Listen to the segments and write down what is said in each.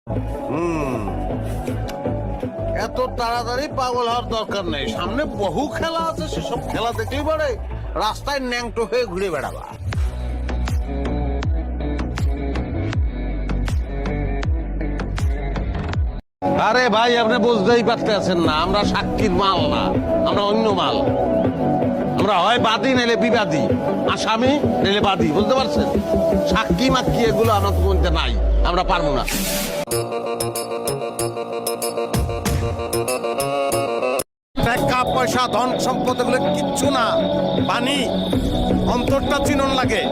হুম, এত তাড়াতাড়ি পাগল হওয়ার দরকার নেই। সামনে বহু খেলা আছে, সেসব খেলা দেখলেই পারে রাস্তায় ন্যাংটো হয়ে ঘুরে বেড়াবা। আরে ভাই, আপনি বুঝতেই পারতেছেন না, আমরা সাক্ষীর মাল না, আমরা অন্য মাল। আমরা হয় বাদী নাইলে বিবাদী, আসামি নাইলে বাদী, বুঝতে পারছেন? সাক্ষী মাক্ষী এগুলো আমাদের মধ্যে নাই, আমরা পারবো না। টাকা পয়সা ধন সম্পদ এগুলো কিচ্ছু না, পানি। অন্তরটা চিনন লাগে,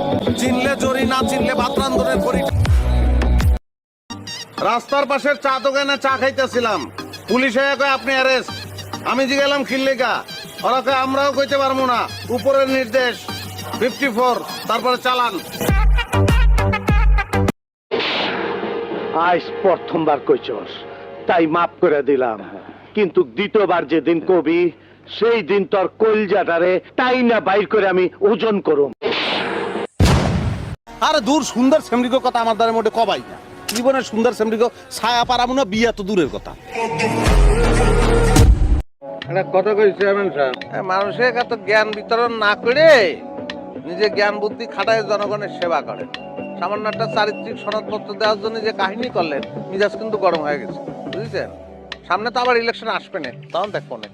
চিনলে জরি, না চিনলে ভাত রান্ধনের করি। রাস্তার পাশের চা দোকানে চা খাইতেছিলাম, পুলিশ হয়ে কয় আপনি অ্যারেস্ট। আমি জিগেলাম খিল্লিকা, ওরা কয় আমরাও কইতে পারবো না, উপরের নির্দেশ 54, তারপরে চালান। আজ প্রথমবার কইছস, তাই মাফ করে দিলাম, কিন্তু দ্বিতীয়বার যেদিন কবি সেই দিন তোর কলজাটারে তাই না বাইর করে আমি ওজন করুম। আরে দূর, সুন্দর সেমরিকো কথা আমার দ্বারা মোটে কবাই না। জীবনের সুন্দর সেমরিকো ছায়া পারাবো না, বিয়া তো দূরের কথা। কথা কইছি মানুষের এত জ্ঞান বিতরণ না করে নিজে জ্ঞান বুদ্ধি খাটায় জনগণের সেবা করেন। সামান্য একটা চারিত্রিক সনদপত্র দেওয়ার জন্য যে কাহিনী করলেন, মিজাজ কিন্তু গরম হয়ে গেছে, বুঝেছেন? সামনে তো আবার ইলেকশন আসবে না, তখন দেখবো না।